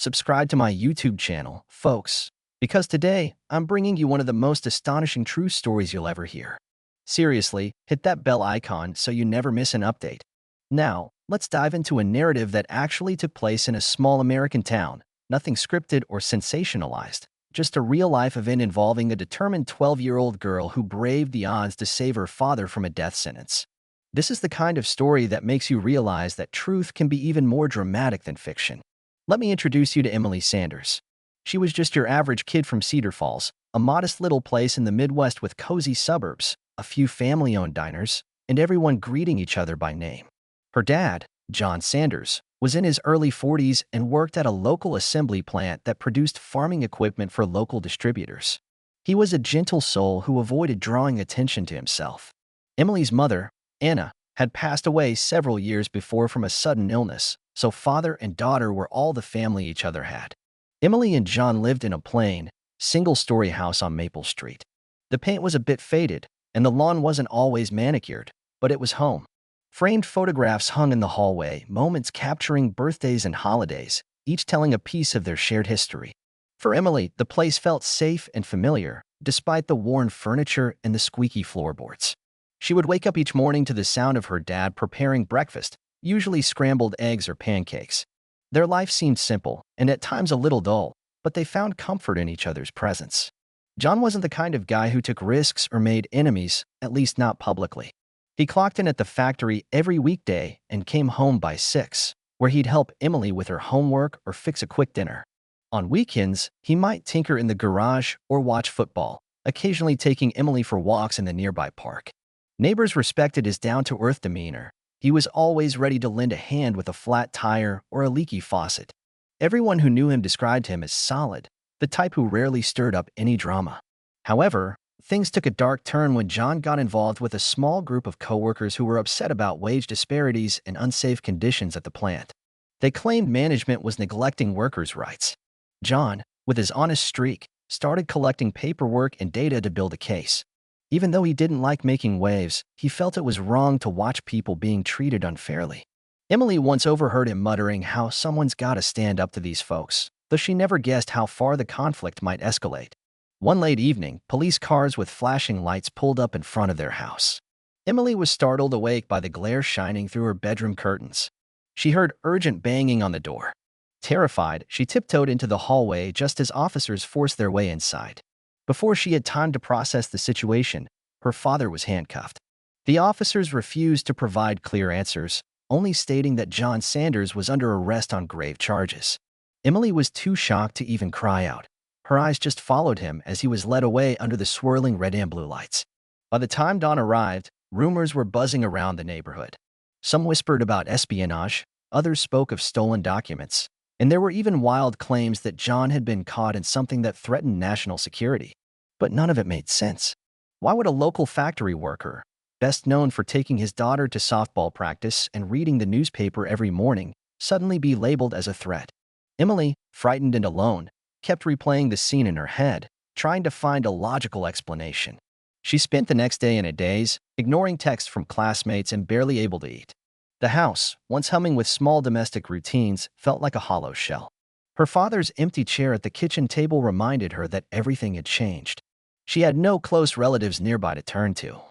subscribe to my YouTube channel, folks, because today I'm bringing you one of the most astonishing true stories you'll ever hear. Seriously, hit that bell icon so you never miss an update. Now, let's dive into a narrative that actually took place in a small American town, nothing scripted or sensationalized, just a real-life event involving a determined 12-year-old girl who braved the odds to save her father from a death sentence. This is the kind of story that makes you realize that truth can be even more dramatic than fiction. Let me introduce you to Emily Sanders. She was just your average kid from Cedar Falls, a modest little place in the Midwest with cozy suburbs, a few family-owned diners, and everyone greeting each other by name. Her dad, John Sanders, was in his early 40s and worked at a local assembly plant that produced farming equipment for local distributors. He was a gentle soul who avoided drawing attention to himself. Emily's mother, Anna, had passed away several years before from a sudden illness, so father and daughter were all the family each other had. Emily and John lived in a plain, single-story house on Maple Street. The paint was a bit faded, and the lawn wasn't always manicured, but it was home. Framed photographs hung in the hallway, moments capturing birthdays and holidays, each telling a piece of their shared history. For Emily, the place felt safe and familiar, despite the worn furniture and the squeaky floorboards. She would wake up each morning to the sound of her dad preparing breakfast, usually scrambled eggs or pancakes. Their life seemed simple, and at times a little dull, but they found comfort in each other's presence. John wasn't the kind of guy who took risks or made enemies, at least not publicly. He clocked in at the factory every weekday and came home by 6, where he'd help Emily with her homework or fix a quick dinner. On weekends, he might tinker in the garage or watch football, occasionally taking Emily for walks in the nearby park. Neighbors respected his down-to-earth demeanor. He was always ready to lend a hand with a flat tire or a leaky faucet. Everyone who knew him described him as solid, the type who rarely stirred up any drama. However, things took a dark turn when John got involved with a small group of coworkers who were upset about wage disparities and unsafe conditions at the plant. They claimed management was neglecting workers' rights. John, with his honest streak, started collecting paperwork and data to build a case. Even though he didn't like making waves, he felt it was wrong to watch people being treated unfairly. Emily once overheard him muttering how someone's gotta stand up to these folks, though she never guessed how far the conflict might escalate. One late evening, police cars with flashing lights pulled up in front of their house. Emily was startled awake by the glare shining through her bedroom curtains. She heard urgent banging on the door. Terrified, she tiptoed into the hallway just as officers forced their way inside. Before she had time to process the situation, her father was handcuffed. The officers refused to provide clear answers, only stating that John Sanders was under arrest on grave charges. Emily was too shocked to even cry out. Her eyes just followed him as he was led away under the swirling red and blue lights. By the time dawn arrived, rumors were buzzing around the neighborhood. Some whispered about espionage, others spoke of stolen documents, and there were even wild claims that John had been caught in something that threatened national security. But none of it made sense. Why would a local factory worker, best known for taking his daughter to softball practice and reading the newspaper every morning, suddenly be labeled as a threat? Emily, frightened and alone, kept replaying the scene in her head, trying to find a logical explanation. She spent the next day in a daze, ignoring texts from classmates and barely able to eat. The house, once humming with small domestic routines, felt like a hollow shell. Her father's empty chair at the kitchen table reminded her that everything had changed. She had no close relatives nearby to turn to,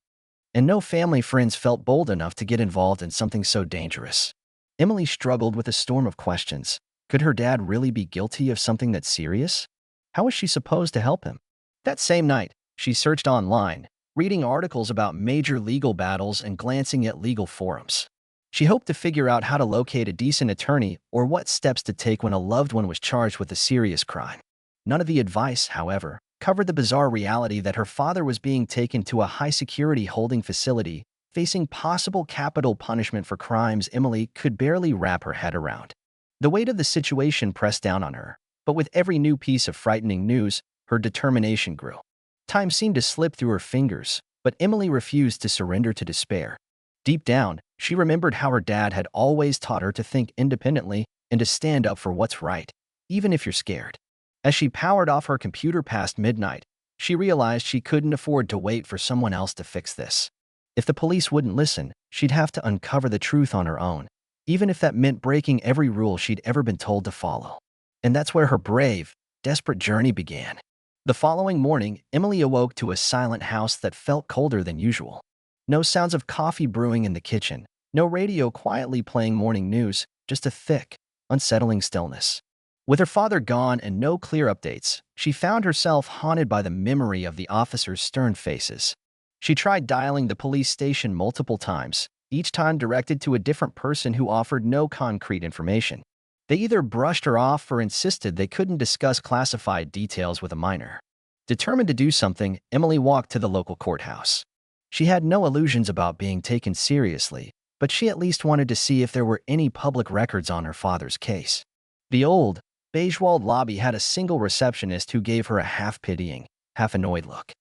and no family friends felt bold enough to get involved in something so dangerous. Emily struggled with a storm of questions. Could her dad really be guilty of something that's serious? How was she supposed to help him? That same night, she searched online, reading articles about major legal battles and glancing at legal forums. She hoped to figure out how to locate a decent attorney or what steps to take when a loved one was charged with a serious crime. None of the advice, however, covered the bizarre reality that her father was being taken to a high-security holding facility, facing possible capital punishment for crimes Emily could barely wrap her head around. The weight of the situation pressed down on her, but with every new piece of frightening news, her determination grew. Time seemed to slip through her fingers, but Emily refused to surrender to despair. Deep down, she remembered how her dad had always taught her to think independently and to stand up for what's right, even if you're scared. As she powered off her computer past midnight, she realized she couldn't afford to wait for someone else to fix this. If the police wouldn't listen, she'd have to uncover the truth on her own, even if that meant breaking every rule she'd ever been told to follow. And that's where her brave, desperate journey began. The following morning, Emily awoke to a silent house that felt colder than usual. No sounds of coffee brewing in the kitchen, no radio quietly playing morning news, just a thick, unsettling stillness. With her father gone and no clear updates, she found herself haunted by the memory of the officers' stern faces. She tried dialing the police station multiple times, each time directed to a different person who offered no concrete information. They either brushed her off or insisted they couldn't discuss classified details with a minor. Determined to do something, Emily walked to the local courthouse. She had no illusions about being taken seriously, but she at least wanted to see if there were any public records on her father's case. The old, beige-walled lobby had a single receptionist who gave her a half-pitying, half-annoyed look.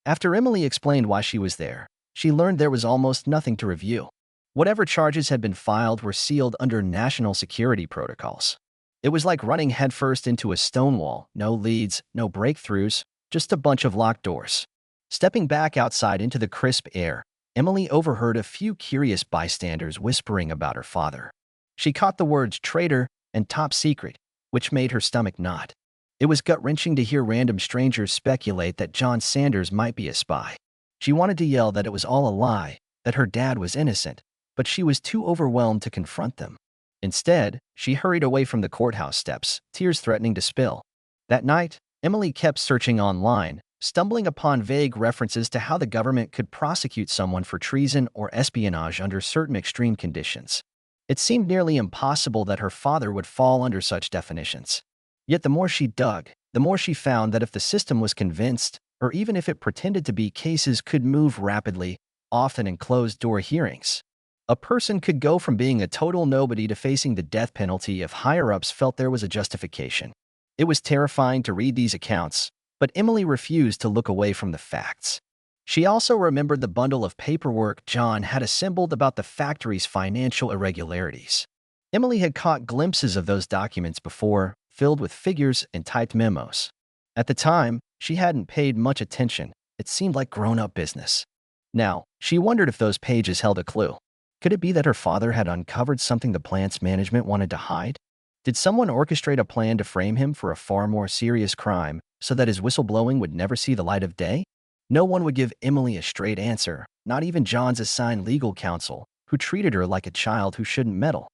After Emily explained why she was there, she learned there was almost nothing to review. Whatever charges had been filed were sealed under national security protocols. It was like running headfirst into a stone wall, no leads, no breakthroughs, just a bunch of locked doors. Stepping back outside into the crisp air, Emily overheard a few curious bystanders whispering about her father. She caught the words traitor and top secret, which made her stomach knot. It was gut-wrenching to hear random strangers speculate that John Sanders might be a spy. She wanted to yell that it was all a lie, that her dad was innocent, but she was too overwhelmed to confront them. Instead, she hurried away from the courthouse steps, tears threatening to spill. That night, Emily kept searching online, stumbling upon vague references to how the government could prosecute someone for treason or espionage under certain extreme conditions. It seemed nearly impossible that her father would fall under such definitions. Yet the more she dug, the more she found that if the system was convinced, or even if it pretended to be, cases could move rapidly, often in closed-door hearings. A person could go from being a total nobody to facing the death penalty if higher-ups felt there was a justification. It was terrifying to read these accounts, but Emily refused to look away from the facts. She also remembered the bundle of paperwork John had assembled about the factory's financial irregularities. Emily had caught glimpses of those documents before, filled with figures and typed memos. At the time, she hadn't paid much attention. It seemed like grown-up business. Now, she wondered if those pages held a clue. Could it be that her father had uncovered something the plant's management wanted to hide? Did someone orchestrate a plan to frame him for a far more serious crime so that his whistleblowing would never see the light of day? No one would give Emily a straight answer, not even John's assigned legal counsel, who treated her like a child who shouldn't meddle.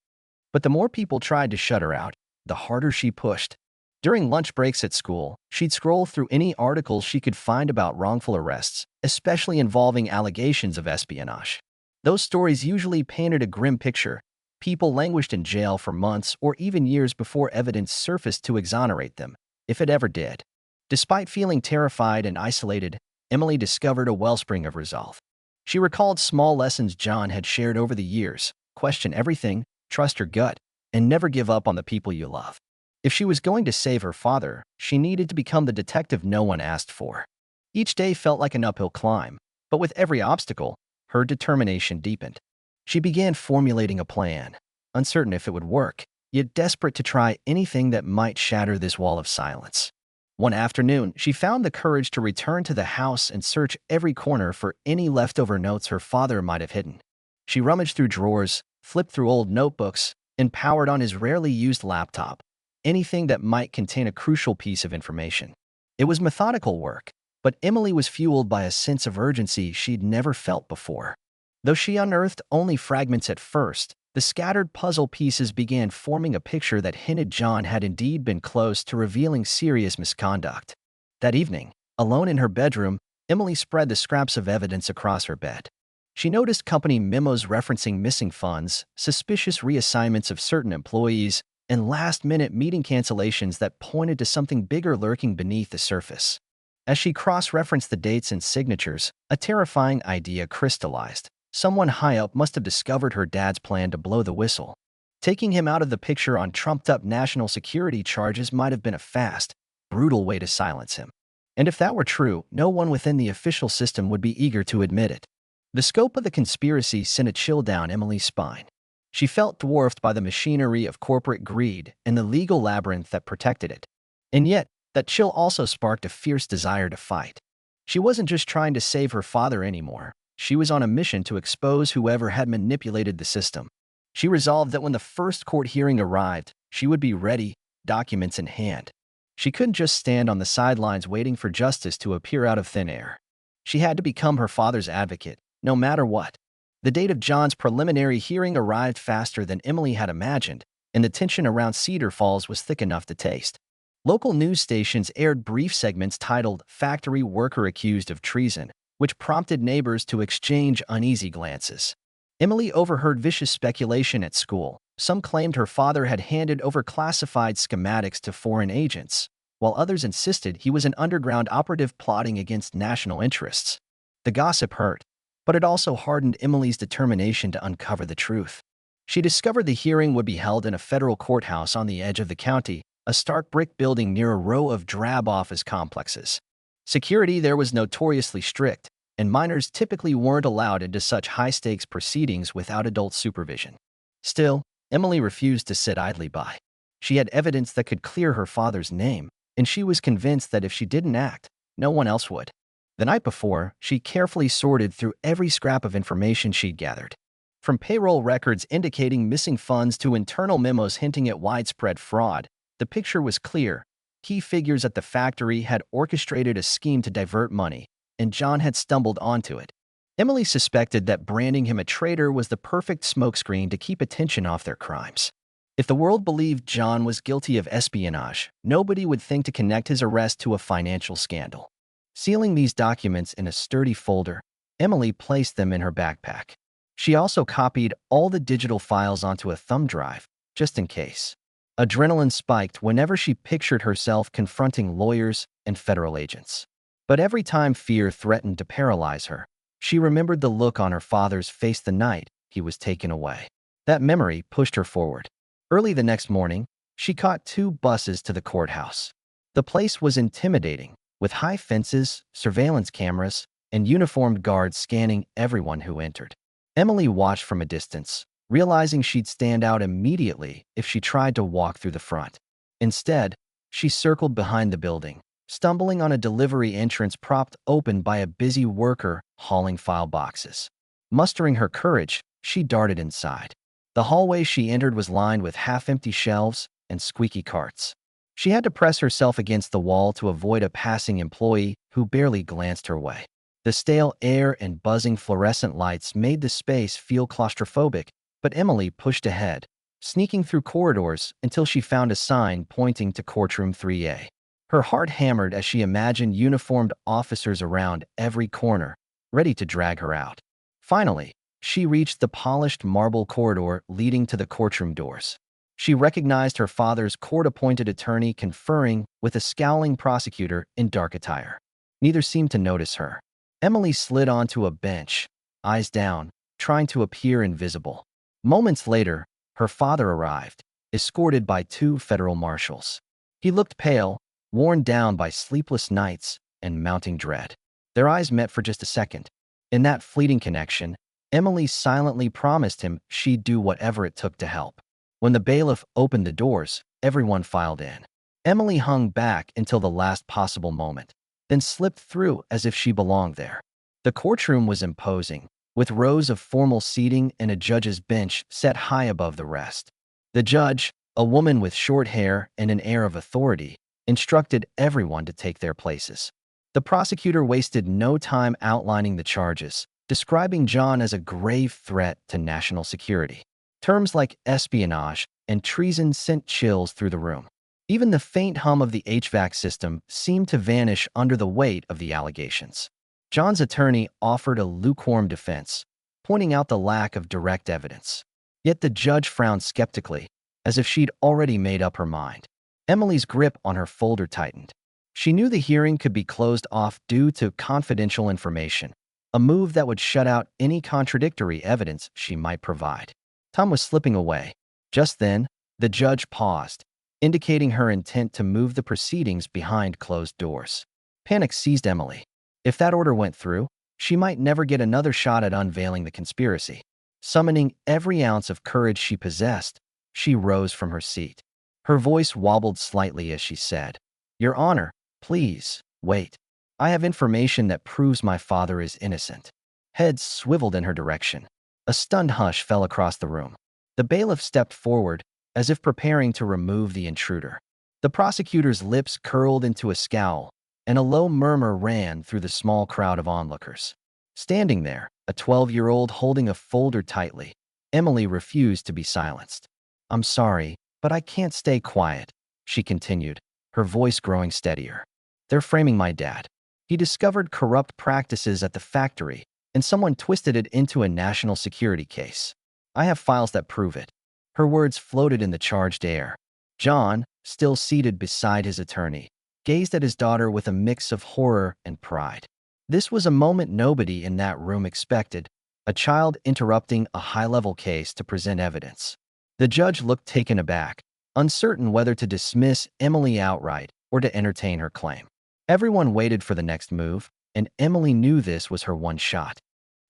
But the more people tried to shut her out, the harder she pushed. During lunch breaks at school, she'd scroll through any articles she could find about wrongful arrests, especially involving allegations of espionage. Those stories usually painted a grim picture. People languished in jail for months or even years before evidence surfaced to exonerate them, if it ever did. Despite feeling terrified and isolated, Emily discovered a wellspring of resolve. She recalled small lessons John had shared over the years: question everything, trust your gut, and never give up on the people you love. If she was going to save her father, she needed to become the detective no one asked for. Each day felt like an uphill climb, but with every obstacle, her determination deepened. She began formulating a plan, uncertain if it would work, yet desperate to try anything that might shatter this wall of silence. One afternoon, she found the courage to return to the house and search every corner for any leftover notes her father might have hidden. She rummaged through drawers, flipped through old notebooks, and powered on his rarely used laptop, anything that might contain a crucial piece of information. It was methodical work, but Emily was fueled by a sense of urgency she'd never felt before. Though she unearthed only fragments at first, the scattered puzzle pieces began forming a picture that hinted John had indeed been close to revealing serious misconduct. That evening, alone in her bedroom, Emily spread the scraps of evidence across her bed. She noticed company memos referencing missing funds, suspicious reassignments of certain employees, and last-minute meeting cancellations that pointed to something bigger lurking beneath the surface. As she cross-referenced the dates and signatures, a terrifying idea crystallized. Someone high up must have discovered her dad's plan to blow the whistle. Taking him out of the picture on trumped-up national security charges might have been a fast, brutal way to silence him. And if that were true, no one within the official system would be eager to admit it. The scope of the conspiracy sent a chill down Emily's spine. She felt dwarfed by the machinery of corporate greed and the legal labyrinth that protected it. And yet, that chill also sparked a fierce desire to fight. She wasn't just trying to save her father anymore. She was on a mission to expose whoever had manipulated the system. She resolved that when the first court hearing arrived, she would be ready, documents in hand. She couldn't just stand on the sidelines waiting for justice to appear out of thin air. She had to become her father's advocate, no matter what. The date of John's preliminary hearing arrived faster than Emily had imagined, and the tension around Cedar Falls was thick enough to taste. Local news stations aired brief segments titled "Factory Worker Accused of Treason," which prompted neighbors to exchange uneasy glances. Emily overheard vicious speculation at school. Some claimed her father had handed over classified schematics to foreign agents, while others insisted he was an underground operative plotting against national interests. The gossip hurt, but it also hardened Emily's determination to uncover the truth. She discovered the hearing would be held in a federal courthouse on the edge of the county, a stark brick building near a row of drab office complexes. Security there was notoriously strict, and minors typically weren't allowed into such high-stakes proceedings without adult supervision. Still, Emily refused to sit idly by. She had evidence that could clear her father's name, and she was convinced that if she didn't act, no one else would. The night before, she carefully sorted through every scrap of information she'd gathered. From payroll records indicating missing funds to internal memos hinting at widespread fraud, the picture was clear. Key figures at the factory had orchestrated a scheme to divert money, and John had stumbled onto it. Emily suspected that branding him a traitor was the perfect smokescreen to keep attention off their crimes. If the world believed John was guilty of espionage, nobody would think to connect his arrest to a financial scandal. Sealing these documents in a sturdy folder, Emily placed them in her backpack. She also copied all the digital files onto a thumb drive, just in case. Adrenaline spiked whenever she pictured herself confronting lawyers and federal agents. But every time fear threatened to paralyze her, she remembered the look on her father's face the night he was taken away. That memory pushed her forward. Early the next morning, she caught 2 buses to the courthouse. The place was intimidating, with high fences, surveillance cameras, and uniformed guards scanning everyone who entered. Emily watched from a distance, realizing she'd stand out immediately if she tried to walk through the front. Instead, she circled behind the building, stumbling on a delivery entrance propped open by a busy worker hauling file boxes. Mustering her courage, she darted inside. The hallway she entered was lined with half-empty shelves and squeaky carts. She had to press herself against the wall to avoid a passing employee who barely glanced her way. The stale air and buzzing fluorescent lights made the space feel claustrophobic, but Emily pushed ahead, sneaking through corridors until she found a sign pointing to courtroom 3A. Her heart hammered as she imagined uniformed officers around every corner, ready to drag her out. Finally, she reached the polished marble corridor leading to the courtroom doors. She recognized her father's court-appointed attorney conferring with a scowling prosecutor in dark attire. Neither seemed to notice her. Emily slid onto a bench, eyes down, trying to appear invisible. Moments later, her father arrived, escorted by 2 federal marshals. He looked pale, worn down by sleepless nights and mounting dread. Their eyes met for just a second. In that fleeting connection, Emily silently promised him she'd do whatever it took to help. When the bailiff opened the doors, everyone filed in. Emily hung back until the last possible moment, then slipped through as if she belonged there. The courtroom was imposing, with rows of formal seating and a judge's bench set high above the rest. The judge, a woman with short hair and an air of authority, instructed everyone to take their places. The prosecutor wasted no time outlining the charges, describing John as a grave threat to national security. Terms like espionage and treason sent chills through the room. Even the faint hum of the HVAC system seemed to vanish under the weight of the allegations. John's attorney offered a lukewarm defense, pointing out the lack of direct evidence. Yet the judge frowned skeptically, as if she'd already made up her mind. Emily's grip on her folder tightened. She knew the hearing could be closed off due to confidential information, a move that would shut out any contradictory evidence she might provide. Time was slipping away. Just then, the judge paused, indicating her intent to move the proceedings behind closed doors. Panic seized Emily. If that order went through, she might never get another shot at unveiling the conspiracy. Summoning every ounce of courage she possessed, she rose from her seat. Her voice wobbled slightly as she said, "Your Honor, please, wait. I have information that proves my father is innocent." Heads swiveled in her direction. A stunned hush fell across the room. The bailiff stepped forward, as if preparing to remove the intruder. The prosecutor's lips curled into a scowl, and a low murmur ran through the small crowd of onlookers. Standing there, a 12-year-old holding a folder tightly, Emily refused to be silenced. "I'm sorry, but I can't stay quiet," she continued, her voice growing steadier. "They're framing my dad. He discovered corrupt practices at the factory, and someone twisted it into a national security case. I have files that prove it." Her words floated in the charged air. John, still seated beside his attorney, gazed at his daughter with a mix of horror and pride. This was a moment nobody in that room expected, a child interrupting a high-level case to present evidence. The judge looked taken aback, uncertain whether to dismiss Emily outright or to entertain her claim. Everyone waited for the next move, and Emily knew this was her one shot.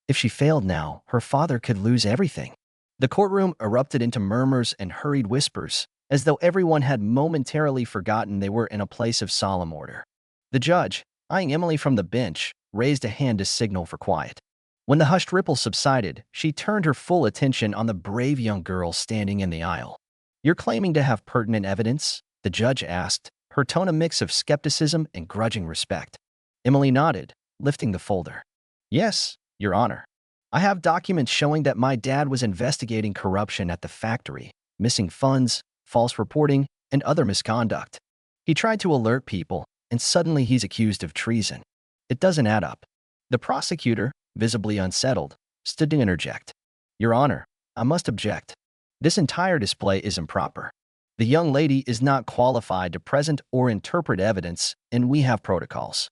If she failed now, her father could lose everything. The courtroom erupted into murmurs and hurried whispers, as though everyone had momentarily forgotten they were in a place of solemn order. The judge, eyeing Emily from the bench, raised a hand to signal for quiet. When the hushed ripple subsided, she turned her full attention on the brave young girl standing in the aisle. "You're claiming to have pertinent evidence?" the judge asked, her tone a mix of skepticism and grudging respect. Emily nodded, lifting the folder. "Yes, Your Honor. I have documents showing that my dad was investigating corruption at the factory, missing funds, false reporting, and other misconduct. He tried to alert people, and suddenly he's accused of treason. It doesn't add up." The prosecutor, visibly unsettled, stood to interject. "Your Honor, I must object. This entire display is improper. The young lady is not qualified to present or interpret evidence, and we have protocols."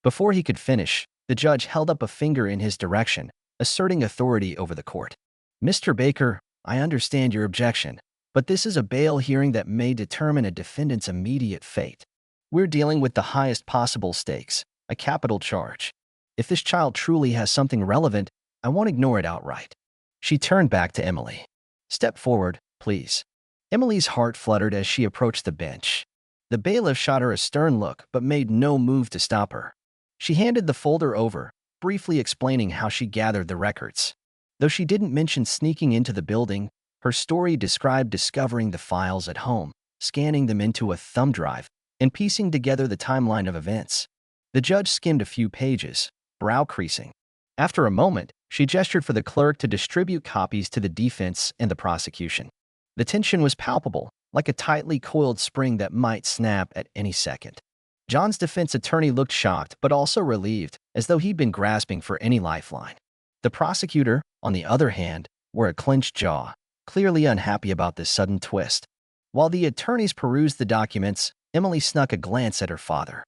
Before he could finish, the judge held up a finger in his direction, asserting authority over the court. "Mr. Baker, I understand your objection, but this is a bail hearing that may determine a defendant's immediate fate. We're dealing with the highest possible stakes, a capital charge. If this child truly has something relevant, I won't ignore it outright." She turned back to Emily. "Step forward, please." Emily's heart fluttered as she approached the bench. The bailiff shot her a stern look but made no move to stop her. She handed the folder over, briefly explaining how she gathered the records. Though she didn't mention sneaking into the building, her story described discovering the files at home, scanning them into a thumb drive, and piecing together the timeline of events. The judge skimmed a few pages, brow creasing. After a moment, she gestured for the clerk to distribute copies to the defense and the prosecution. The tension was palpable, like a tightly coiled spring that might snap at any second. John's defense attorney looked shocked but also relieved, as though he'd been grasping for any lifeline. The prosecutor, on the other hand, wore a clenched jaw, clearly unhappy about this sudden twist. While the attorneys perused the documents, Emily snuck a glance at her father.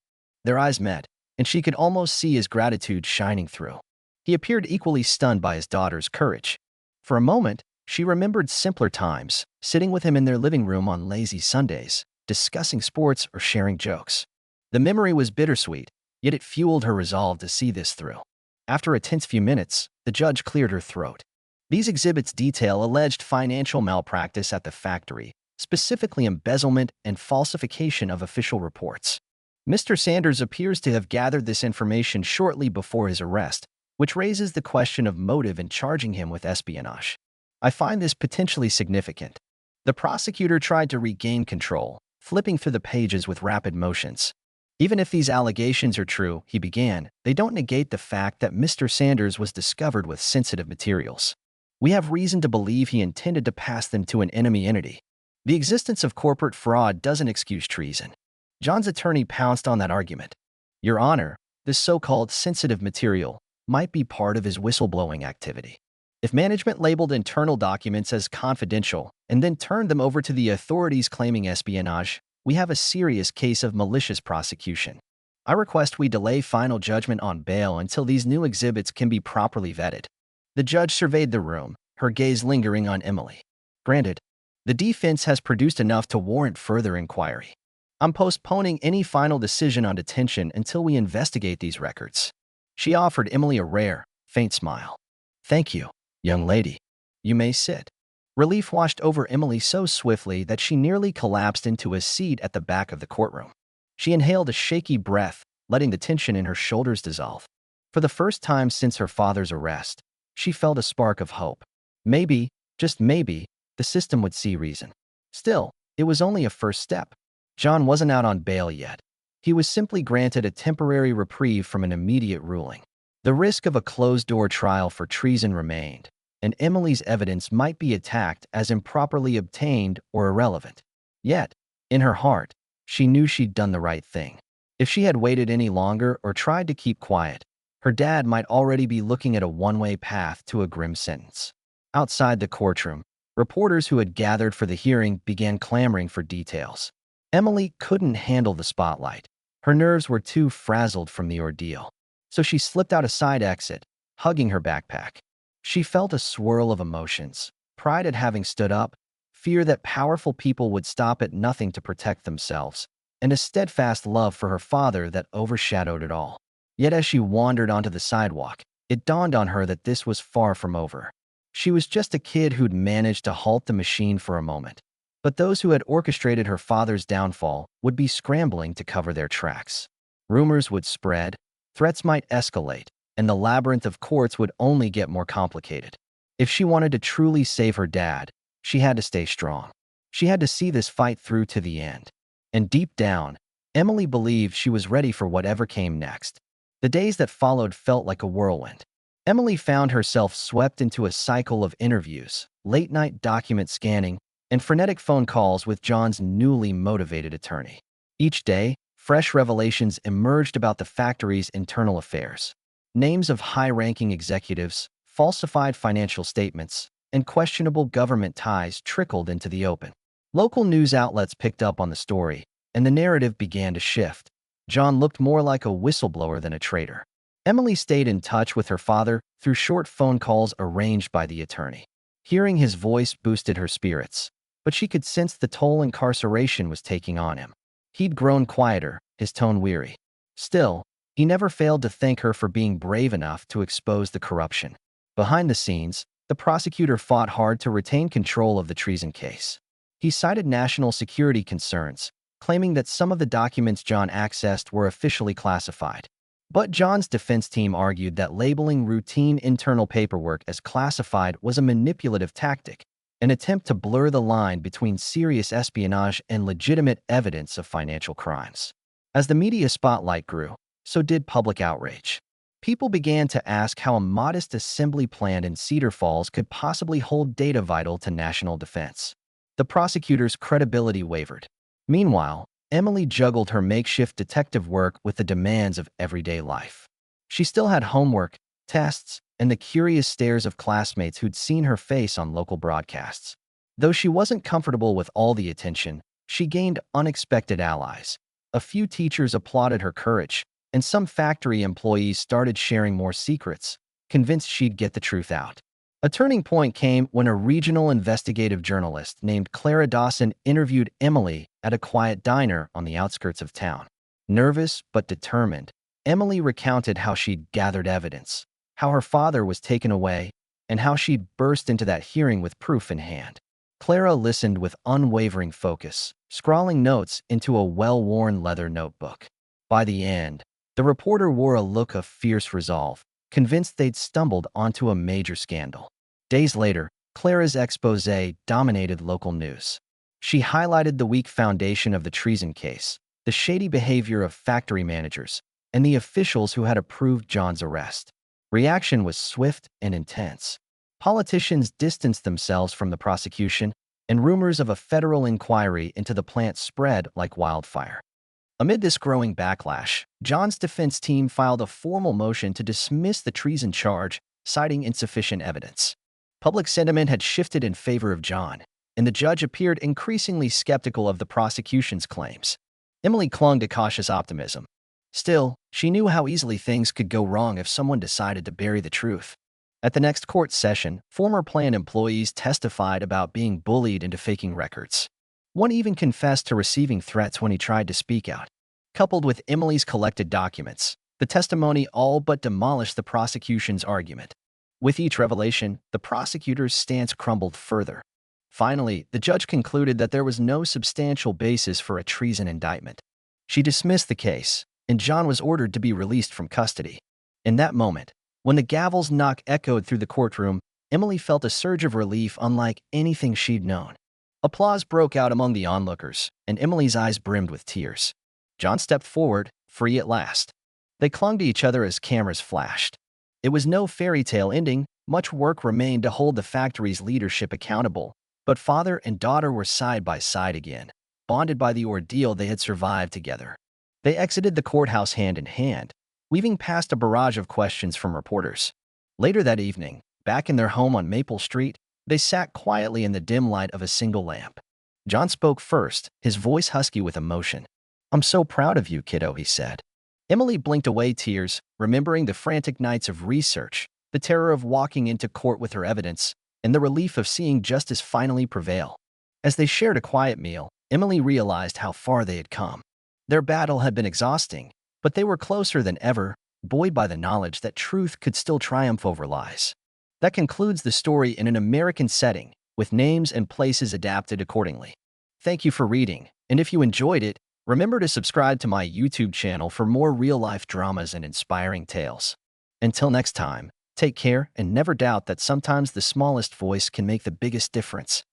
Their eyes met, and she could almost see his gratitude shining through. He appeared equally stunned by his daughter's courage. For a moment, she remembered simpler times, sitting with him in their living room on lazy Sundays, discussing sports or sharing jokes. The memory was bittersweet, yet it fueled her resolve to see this through. After a tense few minutes, the judge cleared her throat. "These exhibits detail alleged financial malpractice at the factory, specifically embezzlement and falsification of official reports. Mr. Sanders appears to have gathered this information shortly before his arrest, which raises the question of motive in charging him with espionage. I find this potentially significant." The prosecutor tried to regain control, flipping through the pages with rapid motions. "Even if these allegations are true," he began, "they don't negate the fact that Mr. Sanders was discovered with sensitive materials. We have reason to believe he intended to pass them to an enemy entity. The existence of corporate fraud doesn't excuse treason." John's attorney pounced on that argument. "Your Honor, this so-called sensitive material might be part of his whistleblowing activity. If management labeled internal documents as confidential and then turned them over to the authorities claiming espionage, we have a serious case of malicious prosecution. I request we delay final judgment on bail until these new exhibits can be properly vetted." The judge surveyed the room, her gaze lingering on Emily. "Granted, the defense has produced enough to warrant further inquiry. I'm postponing any final decision on detention until we investigate these records." She offered Emily a rare, faint smile. "Thank you, young lady. You may sit." Relief washed over Emily so swiftly that she nearly collapsed into a seat at the back of the courtroom. She inhaled a shaky breath, letting the tension in her shoulders dissolve. For the first time since her father's arrest, she felt a spark of hope. Maybe, just maybe, the system would see reason. Still, it was only a first step. John wasn't out on bail yet. He was simply granted a temporary reprieve from an immediate ruling. The risk of a closed-door trial for treason remained, and Emily's evidence might be attacked as improperly obtained or irrelevant. Yet, in her heart, she knew she'd done the right thing. If she had waited any longer or tried to keep quiet, her dad might already be looking at a one-way path to a grim sentence. Outside the courtroom, reporters who had gathered for the hearing began clamoring for details. Emily couldn't handle the spotlight. Her nerves were too frazzled from the ordeal. So she slipped out a side exit, hugging her backpack. She felt a swirl of emotions: pride at having stood up, fear that powerful people would stop at nothing to protect themselves, and a steadfast love for her father that overshadowed it all. Yet as she wandered onto the sidewalk, it dawned on her that this was far from over. She was just a kid who'd managed to halt the machine for a moment. But those who had orchestrated her father's downfall would be scrambling to cover their tracks. Rumors would spread, threats might escalate, and the labyrinth of courts would only get more complicated. If she wanted to truly save her dad, she had to stay strong. She had to see this fight through to the end. And deep down, Emily believed she was ready for whatever came next. The days that followed felt like a whirlwind. Emily found herself swept into a cycle of interviews, late-night document scanning, and frenetic phone calls with John's newly motivated attorney. Each day, fresh revelations emerged about the factory's internal affairs. Names of high-ranking executives, falsified financial statements, and questionable government ties trickled into the open. Local news outlets picked up on the story, and the narrative began to shift. John looked more like a whistleblower than a traitor. Emily stayed in touch with her father through short phone calls arranged by the attorney. Hearing his voice boosted her spirits, but she could sense the toll incarceration was taking on him. He'd grown quieter, his tone weary. Still, he never failed to thank her for being brave enough to expose the corruption. Behind the scenes, the prosecutor fought hard to retain control of the treason case. He cited national security concerns, claiming that some of the documents John accessed were officially classified. But John's defense team argued that labeling routine internal paperwork as classified was a manipulative tactic, an attempt to blur the line between serious espionage and legitimate evidence of financial crimes. As the media spotlight grew, so did public outrage. People began to ask how a modest assembly plant in Cedar Falls could possibly hold data vital to national defense. The prosecutor's credibility wavered. Meanwhile, Emily juggled her makeshift detective work with the demands of everyday life. She still had homework, tests, and the curious stares of classmates who'd seen her face on local broadcasts. Though she wasn't comfortable with all the attention, she gained unexpected allies. A few teachers applauded her courage, and some factory employees started sharing more secrets, convinced she'd get the truth out. A turning point came when a regional investigative journalist named Clara Dawson interviewed Emily at a quiet diner on the outskirts of town. Nervous but determined, Emily recounted how she'd gathered evidence, how her father was taken away, and how she'd burst into that hearing with proof in hand. Clara listened with unwavering focus, scrawling notes into a well-worn leather notebook. By the end, the reporter wore a look of fierce resolve, convinced they'd stumbled onto a major scandal. Days later, Clara's exposé dominated local news. She highlighted the weak foundation of the treason case, the shady behavior of factory managers, and the officials who had approved John's arrest. Reaction was swift and intense. Politicians distanced themselves from the prosecution, and rumors of a federal inquiry into the plant spread like wildfire. Amid this growing backlash, John's defense team filed a formal motion to dismiss the treason charge, citing insufficient evidence. Public sentiment had shifted in favor of John, and the judge appeared increasingly skeptical of the prosecution's claims. Emily clung to cautious optimism. Still, she knew how easily things could go wrong if someone decided to bury the truth. At the next court session, former plant employees testified about being bullied into faking records. One even confessed to receiving threats when he tried to speak out. Coupled with Emily's collected documents, the testimony all but demolished the prosecution's argument. With each revelation, the prosecutor's stance crumbled further. Finally, the judge concluded that there was no substantial basis for a treason indictment. She dismissed the case, and John was ordered to be released from custody. In that moment, when the gavel's knock echoed through the courtroom, Emily felt a surge of relief unlike anything she'd known. Applause broke out among the onlookers, and Emily's eyes brimmed with tears. John stepped forward, free at last. They clung to each other as cameras flashed. It was no fairy tale ending. Much work remained to hold the factory's leadership accountable, but father and daughter were side by side again, bonded by the ordeal they had survived together. They exited the courthouse hand in hand, weaving past a barrage of questions from reporters. Later that evening, back in their home on Maple Street, they sat quietly in the dim light of a single lamp. John spoke first, his voice husky with emotion. "I'm so proud of you, kiddo," he said. Emily blinked away tears, remembering the frantic nights of research, the terror of walking into court with her evidence, and the relief of seeing justice finally prevail. As they shared a quiet meal, Emily realized how far they had come. Their battle had been exhausting, but they were closer than ever, buoyed by the knowledge that truth could still triumph over lies. That concludes the story in an American setting, with names and places adapted accordingly. Thank you for reading, and if you enjoyed it, remember to subscribe to my YouTube channel for more real-life dramas and inspiring tales. Until next time, take care and never doubt that sometimes the smallest voice can make the biggest difference.